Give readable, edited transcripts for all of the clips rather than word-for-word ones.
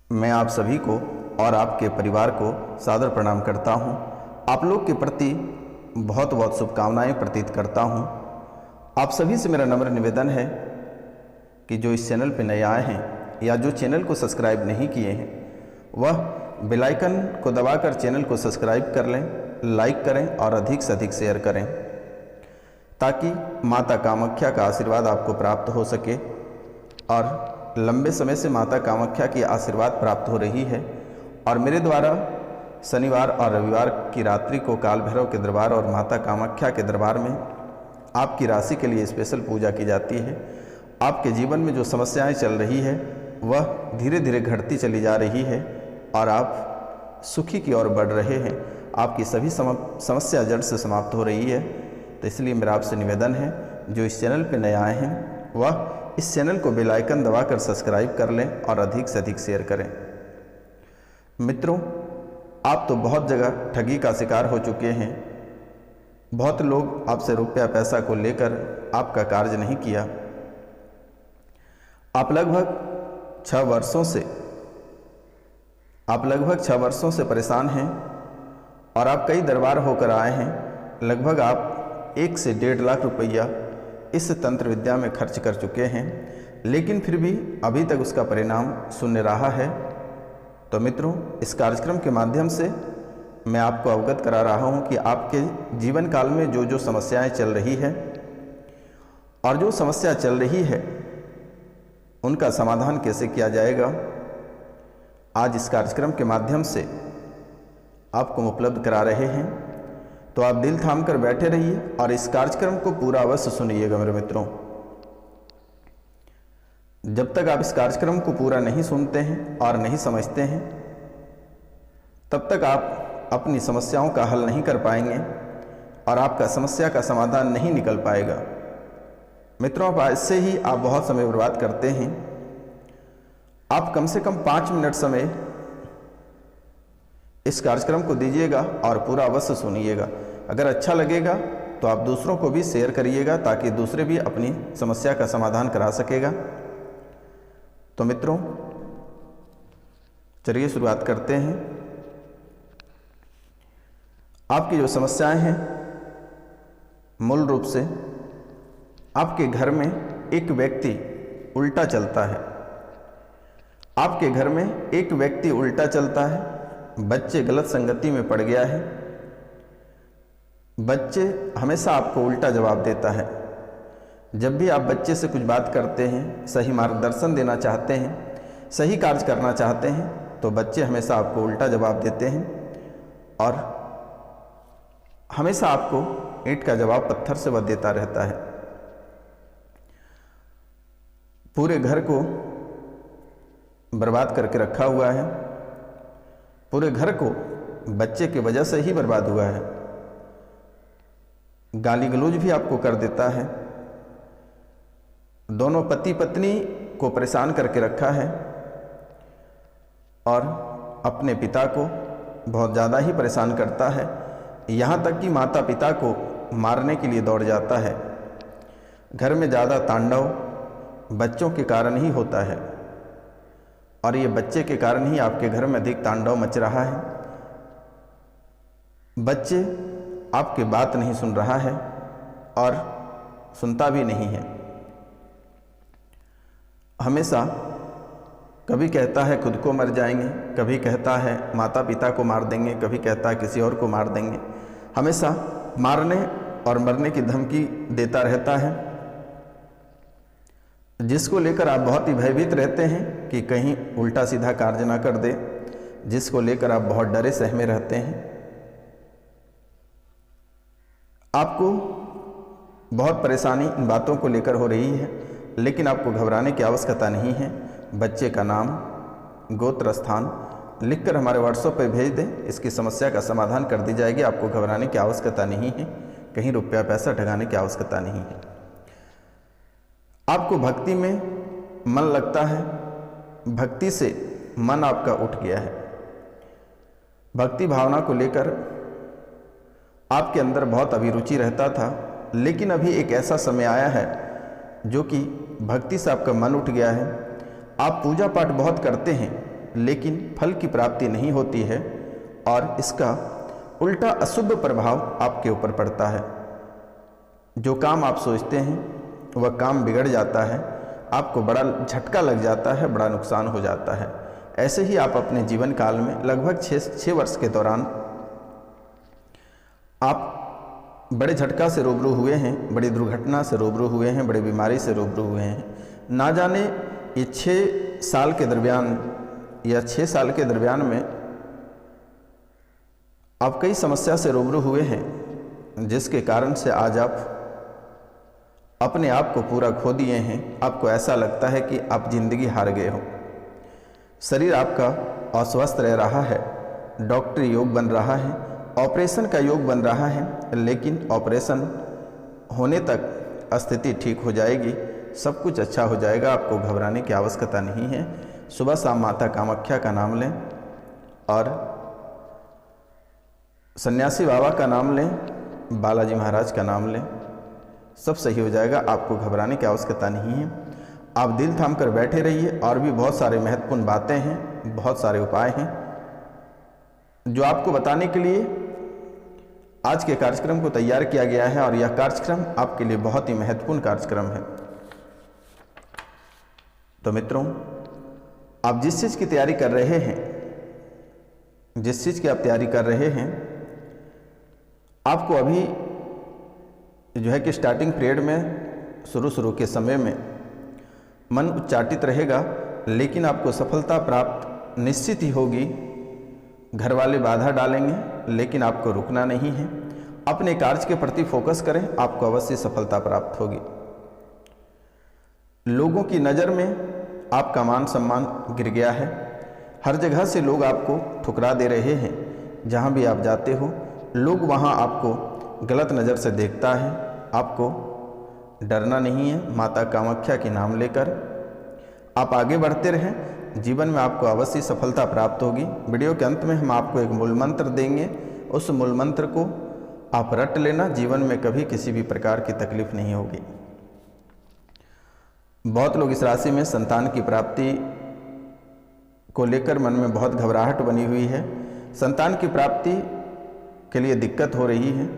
मैं आप सभी को और आपके परिवार को सादर प्रणाम करता हूं। आप लोग के प्रति बहुत बहुत शुभकामनाएं प्रतीत करता हूं। आप सभी से मेरा नम्र निवेदन है कि जो इस चैनल पर नए आए हैं या जो चैनल को सब्सक्राइब नहीं किए हैं वह बेल आइकन को दबाकर चैनल को सब्सक्राइब कर लें, लाइक करें और अधिक से अधिक शेयर करें ताकि माता कामाख्या का आशीर्वाद आपको प्राप्त हो सके। और लंबे समय से माता कामाख्या की आशीर्वाद प्राप्त हो रही है और मेरे द्वारा शनिवार और रविवार की रात्रि को काल भैरव के दरबार और माता कामाख्या के दरबार में आपकी राशि के लिए स्पेशल पूजा की जाती है। आपके जीवन में जो समस्याएं चल रही है वह धीरे धीरे घटती चली जा रही है और आप सुखी की ओर बढ़ रहे हैं। आपकी सभी समस्या जड़ से समाप्त हो रही है। तो इसलिए मेरा आपसे निवेदन है, जो इस चैनल पर नए आए हैं वह इस चैनल को बेल आइकन दबाकर सब्सक्राइब कर लें और अधिक से अधिक शेयर करें। मित्रों, आप तो बहुत जगह ठगी का शिकार हो चुके हैं। बहुत लोग आपसे रुपया पैसा को लेकर आपका कार्य नहीं किया। आप लगभग 6 वर्षों से परेशान हैं और आप कई दरबार होकर आए हैं। लगभग आप 1 से 1.5 लाख रुपया इस तंत्र विद्या में खर्च कर चुके हैं, लेकिन फिर भी अभी तक उसका परिणाम शून्य रहा है। तो मित्रों, इस कार्यक्रम के माध्यम से मैं आपको अवगत करा रहा हूं कि आपके जीवन काल में जो जो समस्याएं चल रही है और जो समस्या चल रही है उनका समाधान कैसे किया जाएगा, आज इस कार्यक्रम के माध्यम से आपको उपलब्ध करा रहे हैं। तो आप दिल थाम कर बैठे रहिए और इस कार्यक्रम को पूरा अवश्य सुनिएगा मेरे मित्रों। जब तक आप इस कार्यक्रम को पूरा नहीं सुनते हैं और नहीं समझते हैं तब तक आप अपनी समस्याओं का हल नहीं कर पाएंगे और आपका समस्या का समाधान नहीं निकल पाएगा। मित्रों, आप ऐसे ही आप बहुत समय बर्बाद करते हैं। आप कम से कम 5 मिनट समय इस कार्यक्रम को दीजिएगा और पूरा अवश्य सुनिएगा। अगर अच्छा लगेगा तो आप दूसरों को भी शेयर करिएगा ताकि दूसरे भी अपनी समस्या का समाधान करा सकेगा। तो मित्रों, चलिए शुरुआत करते हैं। आपकी जो समस्याएं हैं, मूल रूप से आपके घर में एक व्यक्ति उल्टा चलता है। आपके घर में एक व्यक्ति उल्टा चलता है। बच्चे गलत संगति में पड़ गया है। बच्चे हमेशा आपको उल्टा जवाब देता है। जब भी आप बच्चे से कुछ बात करते हैं, सही मार्गदर्शन देना चाहते हैं, सही कार्य करना चाहते हैं, तो बच्चे हमेशा आपको उल्टा जवाब देते हैं और हमेशा आपको ईंट का जवाब पत्थर से वह देता रहता है। पूरे घर को बर्बाद करके रखा हुआ है। पूरे घर को बच्चे की वजह से ही बर्बाद हुआ है। गाली गलौज भी आपको कर देता है। दोनों पति पत्नी को परेशान करके रखा है और अपने पिता को बहुत ज़्यादा ही परेशान करता है। यहाँ तक कि माता पिता को मारने के लिए दौड़ जाता है। घर में ज़्यादा तांडव बच्चों के कारण ही होता है और ये बच्चे के कारण ही आपके घर में अधिक तांडव मच रहा है। बच्चे आपकी बात नहीं सुन रहा है और सुनता भी नहीं है। हमेशा कभी कहता है खुद को मर जाएंगे, कभी कहता है माता पिता को मार देंगे, कभी कहता है किसी और को मार देंगे। हमेशा मारने और मरने की धमकी देता रहता है, जिसको लेकर आप बहुत ही भयभीत रहते हैं कि कहीं उल्टा सीधा कार्य ना कर दे, जिसको लेकर आप बहुत डरे सहमे रहते हैं। आपको बहुत परेशानी इन बातों को लेकर हो रही है, लेकिन आपको घबराने की आवश्यकता नहीं है। बच्चे का नाम, गोत्र, स्थान लिखकर हमारे व्हाट्सएप पे भेज दें। इसकी समस्या का समाधान कर दी जाएगी। आपको घबराने की आवश्यकता नहीं है, कहीं रुपया पैसा ठगाने की आवश्यकता नहीं है। आपको भक्ति में मन लगता है, भक्ति से मन आपका उठ गया है। भक्ति भावना को लेकर आपके अंदर बहुत अभिरुचि रहता था, लेकिन अभी एक ऐसा समय आया है जो कि भक्ति से आपका मन उठ गया है। आप पूजा पाठ बहुत करते हैं, लेकिन फल की प्राप्ति नहीं होती है और इसका उल्टा अशुभ प्रभाव आपके ऊपर पड़ता है। जो काम आप सोचते हैं वह काम बिगड़ जाता है, आपको बड़ा झटका लग जाता है, बड़ा नुकसान हो जाता है। ऐसे ही आप अपने जीवन काल में लगभग 6 वर्ष के दौरान आप बड़े झटका से रूबरू हुए हैं, बड़ी दुर्घटना से रूबरू हुए हैं, बड़ी बीमारी से रूबरू हुए हैं। ना जाने ये 6 साल के दरमियान या 6 साल के दरमियान में आप कई समस्या से रूबरू हुए हैं, जिसके कारण से आज आप अपने आप को पूरा खो दिए हैं। आपको ऐसा लगता है कि आप जिंदगी हार गए हो। शरीर आपका अस्वस्थ रह रहा है, डॉक्टरी योग बन रहा है, ऑपरेशन का योग बन रहा है, लेकिन ऑपरेशन होने तक स्थिति ठीक हो जाएगी, सब कुछ अच्छा हो जाएगा, आपको घबराने की आवश्यकता नहीं है। सुबह शाम माता कामाख्या का नाम लें और सन्यासी बाबा का नाम लें, बालाजी महाराज का नाम लें, सब सही हो जाएगा, आपको घबराने की आवश्यकता नहीं है। आप दिल थाम कर बैठे रहिए। और भी बहुत सारे महत्वपूर्ण बातें हैं, बहुत सारे उपाय हैं जो आपको बताने के लिए आज के कार्यक्रम को तैयार किया गया है और यह कार्यक्रम आपके लिए बहुत ही महत्वपूर्ण कार्यक्रम है। तो मित्रों, आप जिस चीज़ की तैयारी कर रहे हैं, जिस चीज़ की आप तैयारी कर रहे हैं, आपको अभी जो है कि स्टार्टिंग पीरियड में शुरू के समय में मन उच्चाटित रहेगा, लेकिन आपको सफलता प्राप्त निश्चित ही होगी। घर वाले बाधा डालेंगे, लेकिन आपको रुकना नहीं है। अपने कार्य के प्रति फोकस करें, आपको अवश्य सफलता प्राप्त होगी। लोगों की नज़र में आपका मान सम्मान गिर गया है। हर जगह से लोग आपको ठुकरा दे रहे हैं। जहां भी आप जाते हो, लोग वहां आपको गलत नज़र से देखता है। आपको डरना नहीं है। माता कामाख्या के नाम लेकर आप आगे बढ़ते रहें, जीवन में आपको अवश्य सफलता प्राप्त होगी। वीडियो के अंत में हम आपको एक मूल मंत्र देंगे, उस मूल मंत्र को आप रट लेना, जीवन में कभी किसी भी प्रकार की तकलीफ नहीं होगी। बहुत लोग इस राशि में संतान की प्राप्ति को लेकर मन में बहुत घबराहट बनी हुई है। संतान की प्राप्ति के लिए दिक्कत हो रही है,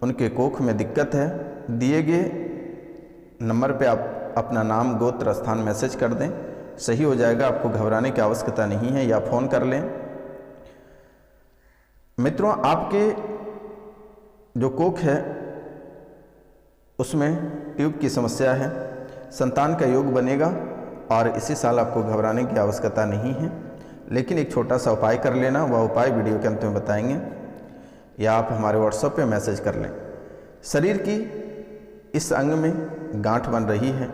उनके कोख में दिक्कत है। दिए गए नंबर पे आप अपना नाम, गोत्र, स्थान मैसेज कर दें, सही हो जाएगा। आपको घबराने की आवश्यकता नहीं है, या फ़ोन कर लें। मित्रों, आपके जो कोख है उसमें ट्यूब की समस्या है, संतान का योग बनेगा और इसी साल आपको घबराने की आवश्यकता नहीं है। लेकिन एक छोटा सा उपाय कर लेना, वह उपाय वीडियो के अंत में बताएंगे, या आप हमारे व्हाट्सएप पे मैसेज कर लें। शरीर की इस अंग में गांठ बन रही है,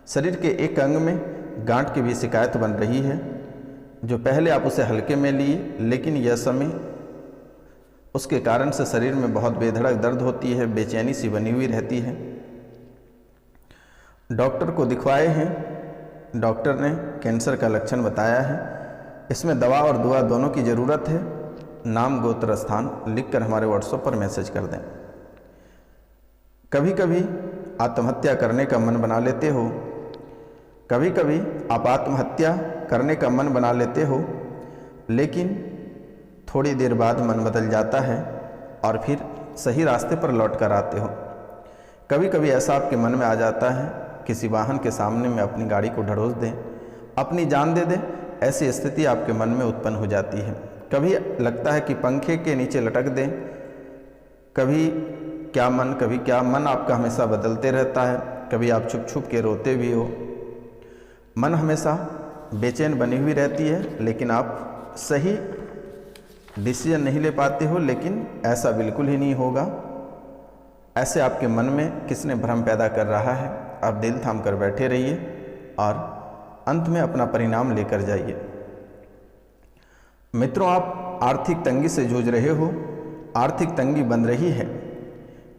शरीर के एक अंग में गांठ की भी शिकायत बन रही है, जो पहले आप उसे हल्के में लिए, लेकिन यह समय उसके कारण से शरीर में बहुत बेधड़क दर्द होती है, बेचैनी सी बनी हुई रहती है। डॉक्टर को दिखवाए हैं, डॉक्टर ने कैंसर का लक्षण बताया है। इसमें दवा और दुआ दोनों की ज़रूरत है। नाम, गोत्र, स्थान लिखकर हमारे व्हाट्सएप पर मैसेज कर दें। कभी कभी आत्महत्या करने का मन बना लेते हो, कभी कभी आप आत्महत्या करने का मन बना लेते हो, लेकिन थोड़ी देर बाद मन बदल जाता है और फिर सही रास्ते पर लौट कर आते हो। कभी कभी ऐसा आपके मन में आ जाता है, किसी वाहन के सामने में अपनी गाड़ी को ढड़ोस दें, अपनी जान दे दें। ऐसी स्थिति आपके मन में उत्पन्न हो जाती है। कभी लगता है कि पंखे के नीचे लटक दें, कभी क्या मन, कभी क्या मन आपका हमेशा बदलते रहता है। कभी आप छुप छुप के रोते भी हो, मन हमेशा बेचैन बनी हुई रहती है, लेकिन आप सही डिसीजन नहीं ले पाते हो। लेकिन ऐसा बिल्कुल ही नहीं होगा। ऐसे आपके मन में किसने भ्रम पैदा कर रहा है। आप दिल थाम कर बैठे रहिए और अंत में अपना परिणाम लेकर जाइए। मित्रों, आप आर्थिक तंगी से जूझ रहे हो, आर्थिक तंगी बन रही है,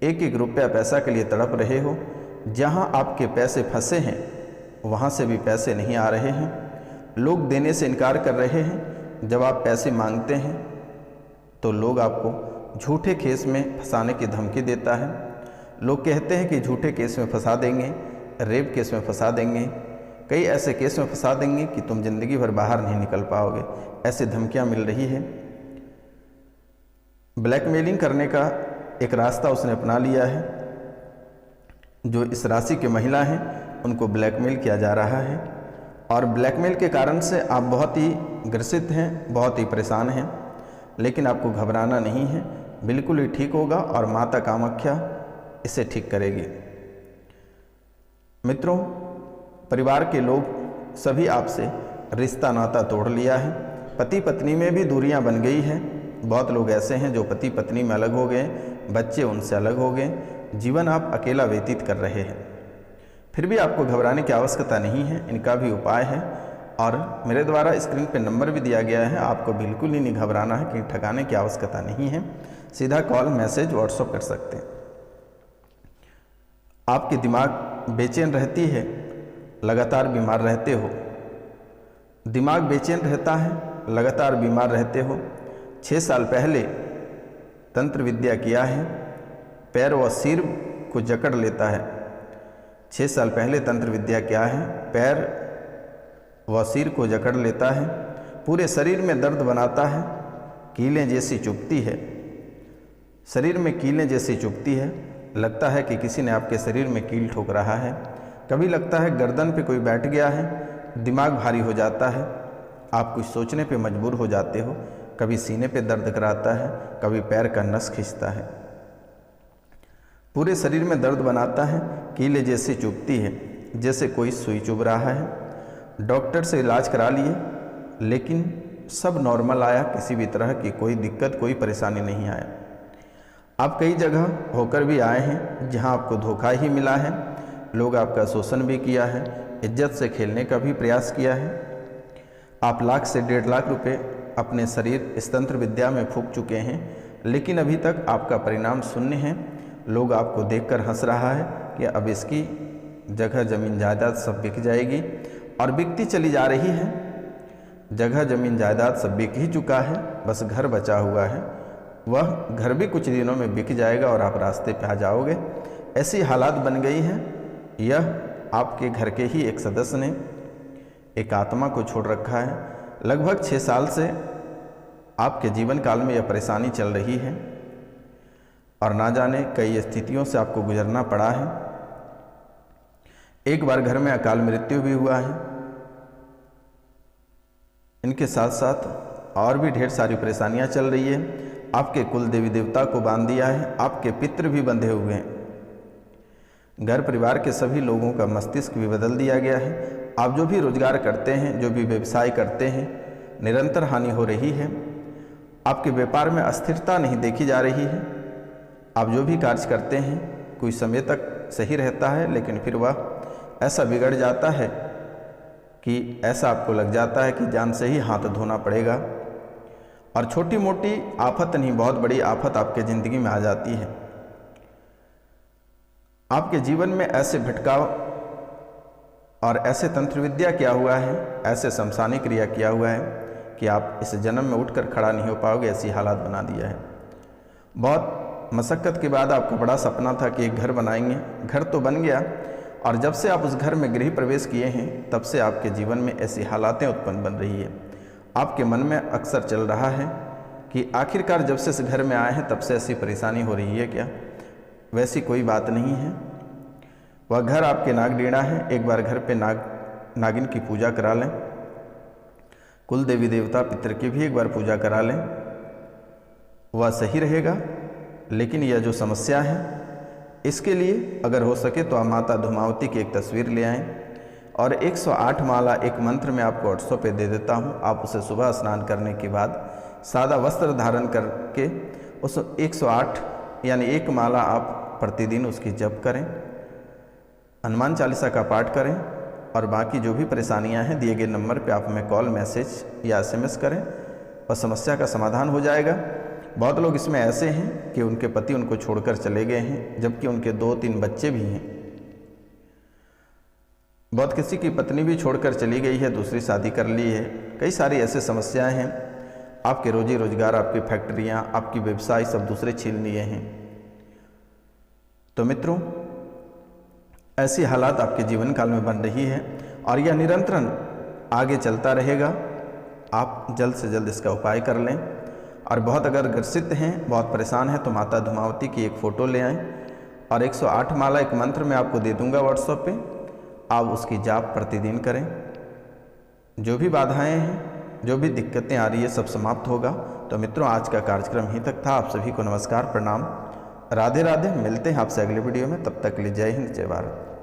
एक एक रुपया पैसा के लिए तड़प रहे हो। जहां आपके पैसे फंसे हैं वहां से भी पैसे नहीं आ रहे हैं, लोग देने से इनकार कर रहे हैं। जब आप पैसे मांगते हैं तो लोग आपको झूठे केस में फंसाने की धमकी देता है। लोग कहते हैं कि झूठे केस में फंसा देंगे, रेप केस में फंसा देंगे, कई ऐसे केस में फंसा देंगे कि तुम जिंदगी भर बाहर नहीं निकल पाओगे, ऐसी धमकियां मिल रही है। ब्लैकमेलिंग करने का एक रास्ता उसने अपना लिया है। जो इस राशि की महिला हैं उनको ब्लैकमेल किया जा रहा है और ब्लैकमेल के कारण से आप बहुत ही ग्रसित हैं, बहुत ही परेशान हैं, लेकिन आपको घबराना नहीं है, बिल्कुल ही ठीक होगा और माता कामाख्या इसे ठीक करेगी। मित्रों, परिवार के लोग सभी आपसे रिश्ता नाता तोड़ लिया है, पति पत्नी में भी दूरियां बन गई हैं। बहुत लोग ऐसे हैं जो पति पत्नी में अलग हो गए, बच्चे उनसे अलग हो गए, जीवन आप अकेला व्यतीत कर रहे हैं। फिर भी आपको घबराने की आवश्यकता नहीं है, इनका भी उपाय है और मेरे द्वारा स्क्रीन पे नंबर भी दिया गया है। आपको बिल्कुल ही नहीं घबराना है, कहीं ठगाने की आवश्यकता नहीं है, सीधा कॉल मैसेज व्हाट्सअप कर सकते हैं। आपकी दिमाग बेचैन रहती है, लगातार बीमार रहते हो, दिमाग बेचैन रहता है, लगातार बीमार रहते हो। 6 साल पहले तंत्र विद्या किया है, पैर व सिर को जकड़ लेता है। 6 साल पहले तंत्र विद्या क्या है, पैर व सिर को जकड़ लेता है, पूरे शरीर में दर्द बनाता है, कीलें जैसी चुभती है, शरीर में कीलें जैसी चुभती है, लगता है कि किसी ने आपके शरीर में कील ठोक रहा है। कभी लगता है गर्दन पे कोई बैठ गया है, दिमाग भारी हो जाता है, आप कुछ सोचने पे मजबूर हो जाते हो, कभी सीने पे दर्द कराता है, कभी पैर का नस खींचता है, पूरे शरीर में दर्द बनाता है, कीले जैसी चुभती है, जैसे कोई सुई चुभ रहा है। डॉक्टर से इलाज करा लिए लेकिन सब नॉर्मल आया, किसी भी तरह की कोई दिक्कत कोई परेशानी नहीं आया। आप कई जगह होकर भी आए हैं जहां आपको धोखा ही मिला है, लोग आपका शोषण भी किया है, इज्जत से खेलने का भी प्रयास किया है। आप लाख से 1.5 लाख रुपए अपने शरीर इस तंत्र विद्या में फूंक चुके हैं, लेकिन अभी तक आपका परिणाम शून्य है। लोग आपको देखकर हंस रहा है कि अब इसकी जगह जमीन जायदाद सब बिक जाएगी, और बिकती चली जा रही है। जगह जमीन जायदाद सब बिक ही चुका है, बस घर बचा हुआ है, वह घर भी कुछ दिनों में बिक जाएगा और आप रास्ते पे आ जाओगे। ऐसी हालात बन गई हैं। यह आपके घर के ही एक सदस्य ने एक आत्मा को छोड़ रखा है। लगभग 6 साल से आपके जीवन काल में यह परेशानी चल रही है और ना जाने कई स्थितियों से आपको गुजरना पड़ा है। एक बार घर में अकाल मृत्यु भी हुआ है। इनके साथ साथ और भी ढेर सारी परेशानियां चल रही है। आपके कुल देवी देवता को बांध दिया है, आपके पितृ भी बंधे हुए हैं, घर परिवार के सभी लोगों का मस्तिष्क भी बदल दिया गया है। आप जो भी रोजगार करते हैं, जो भी व्यवसाय करते हैं, निरंतर हानि हो रही है। आपके व्यापार में अस्थिरता नहीं देखी जा रही है। आप जो भी कार्य करते हैं कुछ समय तक सही रहता है, लेकिन फिर वह ऐसा बिगड़ जाता है कि ऐसा आपको लग जाता है कि जान से ही हाथ धोना पड़ेगा, और छोटी मोटी आफत नहीं बहुत बड़ी आफत आपके ज़िंदगी में आ जाती है। आपके जीवन में ऐसे भटकाव और ऐसे तंत्र विद्या किया हुआ है, ऐसे शमशानी क्रिया किया हुआ है कि आप इस जन्म में उठकर खड़ा नहीं हो पाओगे, ऐसी हालात बना दिया है। बहुत मशक्क़त के बाद आपका बड़ा सपना था कि एक घर बनाएंगे, घर तो बन गया, और जब से आप उस घर में गृह प्रवेश किए हैं तब से आपके जीवन में ऐसी हालातें उत्पन्न बन रही है। आपके मन में अक्सर चल रहा है कि आखिरकार जब से इस घर में आए हैं तब से ऐसी परेशानी हो रही है क्या? वैसी कोई बात नहीं है। वह घर आपके नागडीणा है। एक बार घर पे नागिन की पूजा करा लें, कुल देवी देवता पितर की भी एक बार पूजा करा लें, वह सही रहेगा। लेकिन यह जो समस्या है, इसके लिए अगर हो सके तो आप माता धूमावती की एक तस्वीर ले आएँ और 108 माला एक मंत्र में आपको 800 पे दे देता हूँ। आप उसे सुबह स्नान करने के बाद सादा वस्त्र धारण करके उस 108 यानी एक माला आप प्रतिदिन उसकी जप करें, हनुमान चालीसा का पाठ करें, और बाकी जो भी परेशानियां हैं दिए गए नंबर पे आप हमें कॉल मैसेज या SMS करें और समस्या का समाधान हो जाएगा। बहुत लोग इसमें ऐसे हैं कि उनके पति उनको छोड़कर चले गए हैं, जबकि उनके 2-3 बच्चे भी हैं। बहुत किसी की पत्नी भी छोड़कर चली गई है, दूसरी शादी कर ली है। कई सारी ऐसे समस्याएं हैं। आपके रोजी रोजगार, आपकी फैक्ट्रियां, आपकी व्यवसाय सब दूसरे छीन लिए हैं। तो मित्रों, ऐसी हालात आपके जीवन काल में बन रही है और यह निरंतरन आगे चलता रहेगा। आप जल्द से जल्द इसका उपाय कर लें। और बहुत अगर ग्रसित हैं, बहुत परेशान हैं, तो माता धूमावती की एक फ़ोटो ले आएँ और 108 माला एक मंत्र मैं आपको दे दूंगा व्हाट्सएप पे, आप उसकी जाप प्रतिदिन करें। जो भी बाधाएं हैं, जो भी दिक्कतें आ रही है, सब समाप्त होगा। तो मित्रों, आज का कार्यक्रम यहीं तक था। आप सभी को नमस्कार, प्रणाम, राधे राधे। मिलते हैं आपसे अगले वीडियो में। तब तक के लिए जय हिंद, जय भारत।